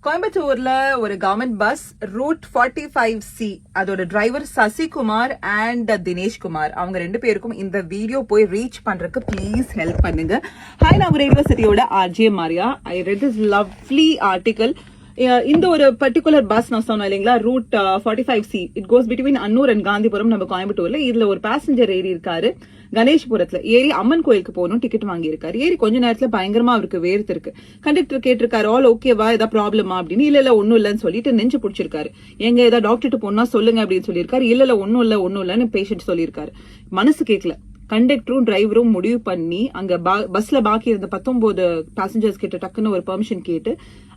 கோயம்புத்தூர்ல ஒரு government bus route 45C அதோட டிரைவர் சசிகுமார் அண்ட் தினேஷ்குமார் அவங்க ரெண்டு பேருக்கும் இந்த வீடியோ போய் ரீச் பண்றதுக்கு ப்ளீஸ் ஹெல்ப் பண்ணுங்க. ஹாய், நான் radio சிட்டியோட RJ Maria. I read this lovely article. இந்த ஒரு பர்டிகுலர் பஸ் நான் சொன்னேன் இல்லைங்களா, route 45C. It goes between Annur and Gandhipuram நம்ம கோயம்புத்தூர்ல. இதுல ஒரு பேசஞ்சர் ஏறி இருக்காரு. கணேஷ்புரத்துல ஏறி அம்மன் கோயிலுக்கு போகணும் டிக்கெட் வாங்கி இருக்காரு. ஏறி கொஞ்ச நேரத்துல பயங்கரமா அவருக்கு வேர்த்து இருக்கு. கண்டக்டர் கேட்டிருக்காரு, ஆல் ஓகேவா, ஏதாவது ப்ராப்ளமா அப்படின்னு. இல்ல ஒன்னும் இல்லன்னு சொல்லிட்டு நெஞ்சு பிடிச்சிருக்காரு. எங்க ஏதாவது டாக்டர்கிட்ட போனா சொல்லுங்க அப்படின்னு சொல்லியிருக்காரு. இல்ல ஒன்னும் இல்லன்னு பேஷண்ட் சொல்லியிருக்காரு. மனசு கேட்கல. கண்டக்டரும் டிரைவரும் முடிவு பண்ணி அங்க பஸ்ல பாக்கி இருந்த 19 பேசஞ்சர்ஸ் கிட்ட டக்குன்னு ஒரு பெர்மிஷன் கேட்டு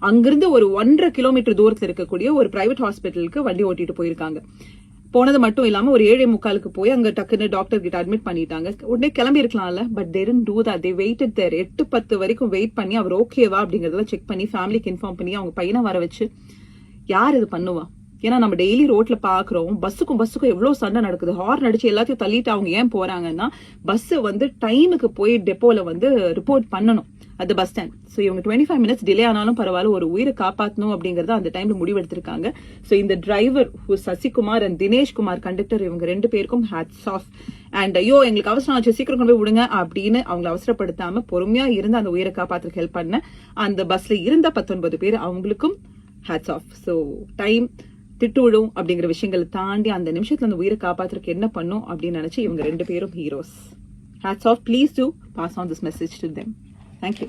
அங்கிருந்து ஒரு 1.5 கிலோமீட்டர் தூரத்துல இருக்கக்கூடிய ஒரு பிரைவேட் ஹாஸ்பிட்டலுக்கு வண்டி ஓட்டிட்டு போயிருக்காங்க. போனது மட்டும் இல்லாம ஒரு 7:45 போய் அங்க டக்குன்னு டாக்டர் கிட்ட அட்மிட் பண்ணிட்டாங்க. உடனே கிளம்பி இருக்கலாம்ல, but they didn't do that. They waited there. 8:10 வரைக்கும் வெயிட் பண்ணி அவர் ஓகேவா அப்படிங்கறதெல்லாம் செக் பண்ணி ஃபேமிலிக்கு இன்ஃபார்ம் பண்ணி அவங்க பையனை வர வச்சு யார் இது பண்ணுவா? ஏன்னா நம்ம டெய்லி ரோட்ல பாக்குறோம், பஸ்ஸுக்கும் எவ்வளவு சண்டை நடக்குது. ஹார்ன் அடிச்சு எல்லாத்தையும் தள்ளிட்டு அவங்க ஏன் போறாங்கன்னா, பஸ் டைமுக்கு போய் டெப்போல ரிப்போர்ட் பண்ணணும் அது பஸ் ஸ்டாண்ட். சோ இவங்க 25 மினிட்ஸ் டிலே ஆனாலும் பரவாயில்ல, ஒரு உயிரை காப்பாற்றணும் அப்படிங்கறத அந்த டைம்ல முடிவெடுத்திருக்காங்க. சோ இந்த driver Sasikumar and Dineshkumar conductor, இவங்க ரெண்டு பேருக்கும் ஹேட்ஸ் ஆஃப். அண்ட் ஐயோ எங்களுக்கு அவசரம் ஆச்சு, சீக்கிரம் கொண்டு போய் விடுங்க அப்படின்னு அவங்களை அவசரப்படுத்தாம பொறுமையா இருந்து அந்த உயிரை காப்பாற்றுக்கு ஹெல்ப் பண்ண அந்த பஸ்ல இருந்த 19 பேர், அவங்களுக்கும் ஹேட்ஸ் ஆஃப். சோ டைம் திட்டு விடும் அப்படிங்கிற விஷயங்களை தாண்டி அந்த நிமிஷத்துல அந்த உயிரை காப்பாத்துறதுக்கு என்ன பண்ணும் அப்படின்னு நினைச்சு இவங்க ரெண்டு பேரும் heroes. Hats off. Please do pass on this message to them. Thank you.